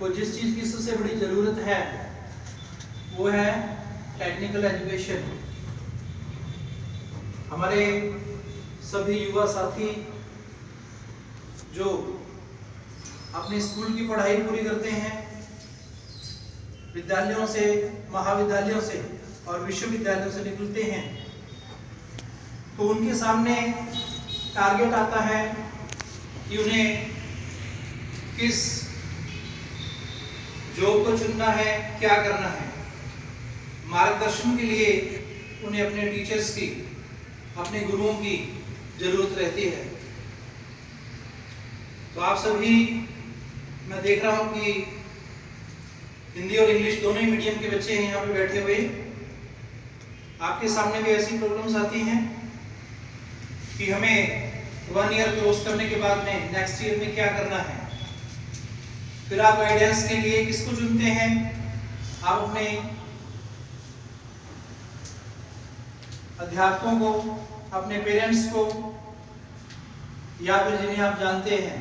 को जिस चीज की सबसे बड़ी जरूरत है वो है टेक्निकल एजुकेशन। हमारे सभी युवा साथी जो अपने स्कूल की पढ़ाई पूरी करते हैं, विद्यालयों से, महाविद्यालयों से और विश्वविद्यालयों से निकलते हैं, तो उनके सामने टारगेट आता है कि उन्हें किस जॉब को चुनना है, क्या करना है। मार्गदर्शन के लिए उन्हें अपने टीचर्स की, अपने गुरुओं की जरूरत रहती है। तो आप सभी, मैं देख रहा हूं कि हिंदी और इंग्लिश दोनों ही मीडियम के बच्चे हैं यहाँ पे बैठे हुए। आपके सामने भी ऐसी प्रॉब्लम्स आती हैं कि हमें 1 ईयर कोर्स करने के बाद में नेक्स्ट ईयर में क्या करना है। फिर आप गाइडेंस के लिए किसको चुनते हैं? आप अपने अध्यापकों को, अपने पेरेंट्स को, या फिर जिन्हें आप जानते हैं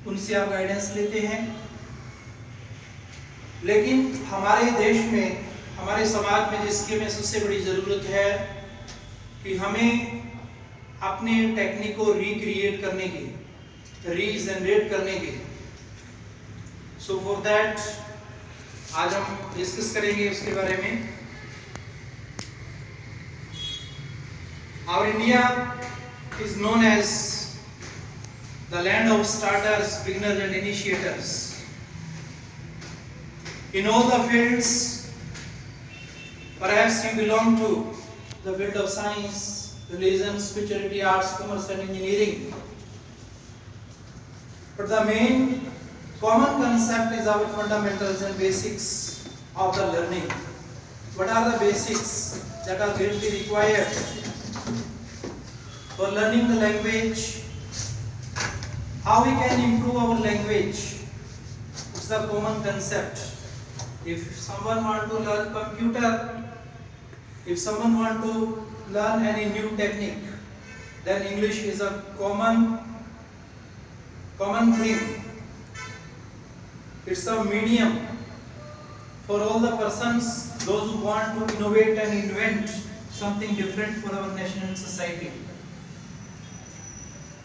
उनसे आप गाइडेंस लेते हैं। लेकिन हमारे देश में, हमारे समाज में जिसकी हमें सबसे बड़ी जरूरत है कि हमें अपने टेक्निक को रिक्रिएट करने की, रीजनरेट करने की। सो फॉर दैट आज हम डिस्कस करेंगे उसके बारे में। Our India is known as the land of starters, beginners and initiators. In all the fields, perhaps you belong to the field of science, religion, spirituality, arts, commerce and engineering. But the main common concept is our fundamentals and basics of the learning. What are the basics that are greatly required for learning the language? How we can improve our language? It's the common concept. If someone want to learn computer, if someone want to learn any new technique, then English is a common thing. It's a medium for all the persons, those who want to innovate and invent something different for our nation and society.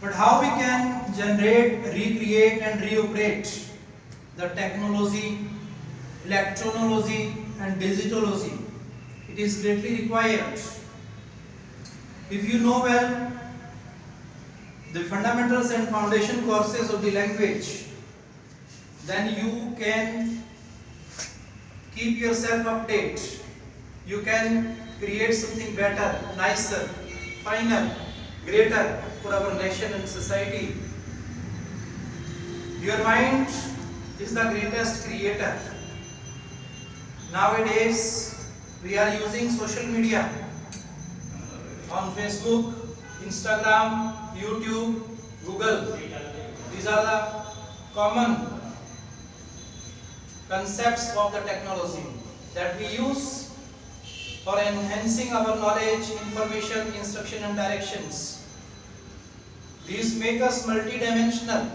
But how we can generate, recreate and reoperate the technology, electronology and digitology? It is greatly required. If you know well the fundamentals and foundation courses of the language, then you can keep yourself updated. You can create something better, nicer, finer, greater for our nation and society. Your mind is the greatest creator. Nowadays we are using social media on Facebook, Instagram, YouTube, Google. These are the common concepts of the technology that we use for enhancing our knowledge, information, instruction and directions. These make us multidimensional,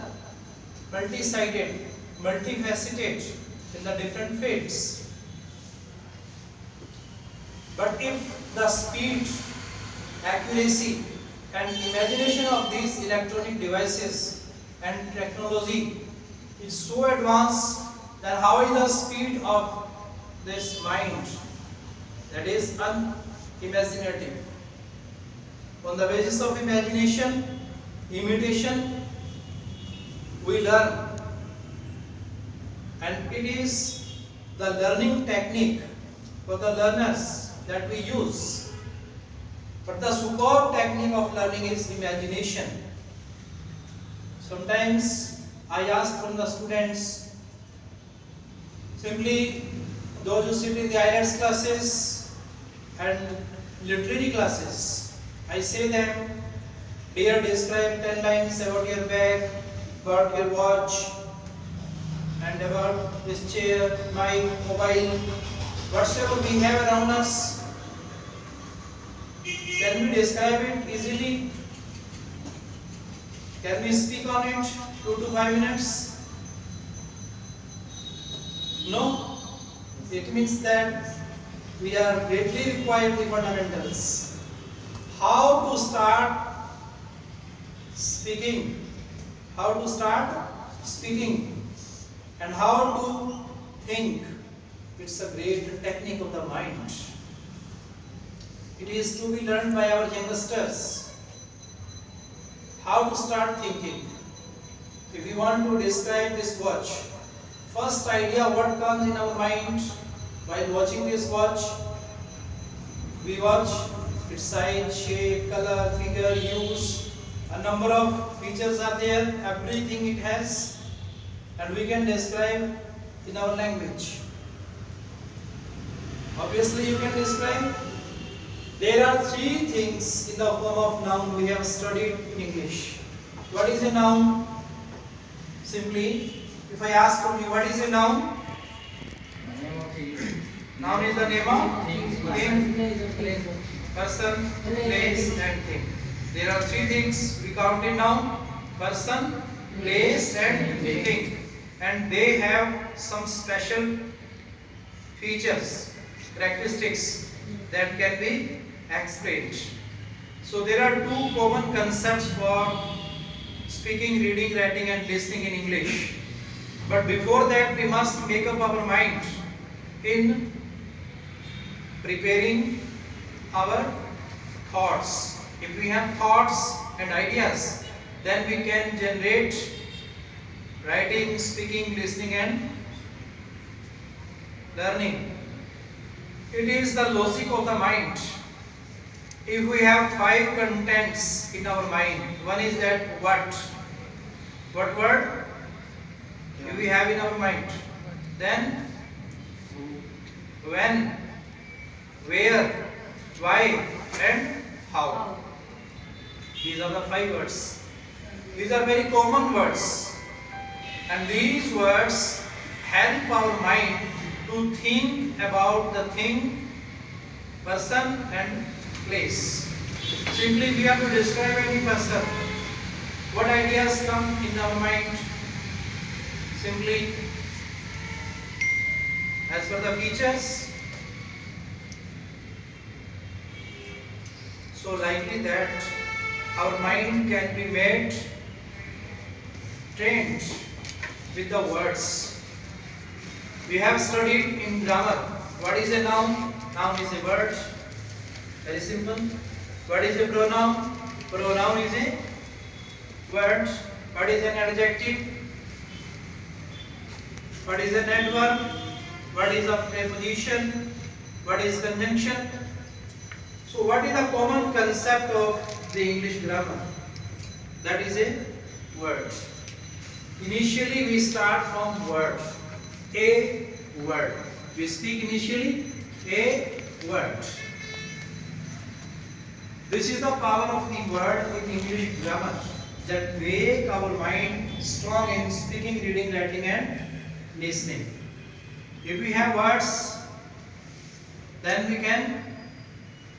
multi-sided, multifaceted in the different fields. But if the speed, accuracy and imagination of these electronic devices and technology is so advanced, then how is the speed of this mind? That is unimaginative. On the basis of imagination, imitation, we learn, and it is the learning technique for the learners that we use. But the superb technique of learning is imagination. Sometimes I ask from the students, simply those who sit in the IELTS classes and literary classes, I say them, dear, describe 10 lines about your bag, about your watch, and about this chair, mic, mobile, whatsoever we have around us. Can we describe it easily? Can we speak on it 2 to 5 minutes? No, it means that we are greatly required the fundamentals. How to start speaking, how to start speaking, and how to think. It's a great technique of the mind. It is to be learned by our youngsters. How to start thinking. If we want to describe this watch, first idea what comes in our mind while watching this watch, we watch its size, shape, color, figure, use, a number of features are there, everything it has, and we can describe in our language. Obviously you can describe. There are three things in the form of noun we have studied in English. What is a noun? Simply, if I ask from you, what is a noun? Noun is the name of thing, person, place and thing. There are three things we count in noun: person, place and thing. And they have some special features, characteristics that can be explained. So there are two common concepts for speaking, reading, writing and listening in English. But before that we must make up our mind in preparing our thoughts. If we have thoughts and ideas, then we can generate writing, speaking, listening and learning. It is the logic of the mind. If we have 5 contents in our mind, one is that what word we have in our mind, then when, where, why and how. These are the 5 words. These are very common words, and these words help our mind to think about the thing, person and place. Simply we have to describe any person. What ideas come in our mind? Simply, as per the features, so likely that our mind can be made trained with the words. We have studied in grammar. What is a noun? Noun is a word. Very simple. What is a pronoun? Pronoun is a word. What is an adjective? What is an adverb? What is a preposition? What is conjunction? So what is the common concept of the English grammar? That is a word. Initially we start from word. A word. We speak initially a word. This is the power of the word in English grammar that make our mind strong in speaking, reading, writing and listening. If we have words, then we can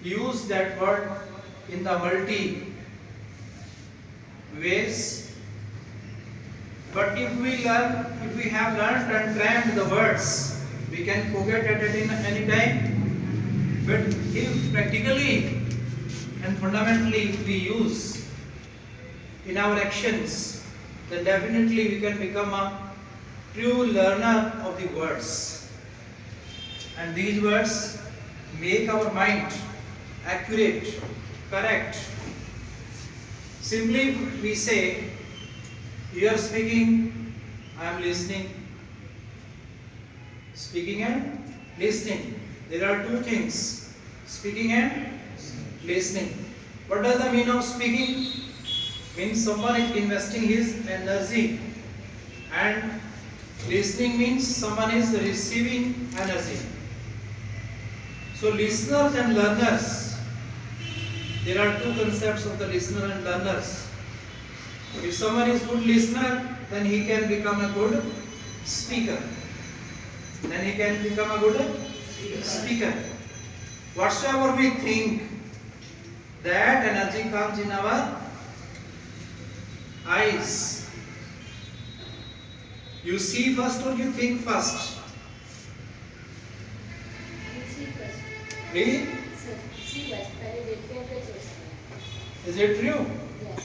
use that word in the multi ways. But if we have learned and crammed the words, we can forget at any time. But if practically and fundamentally we use in our actions, then definitely we can become a true learner of the words. And these words make our mind accurate, correct. Simply we say, you are speaking, I am listening. Speaking and listening. There are two things, speaking and listening. What does the mean of speaking? Means someone is investing his energy, and listening means someone is receiving energy. So listeners and learners, there are two concepts of the listener and learners. If someone is good listener, then he can become a good speaker. Then he can become a good speaker. Whatsoever we think, that energy comes in our eyes. You see first or you think first? Read. सी बस पहले देखते हैं फिर सोचते हैं. Is it true? Yes.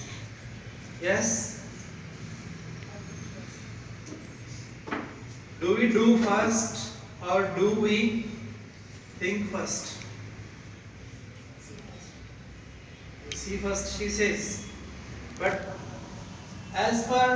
Yes. Do we do first or do we think first? See first, she says. But as per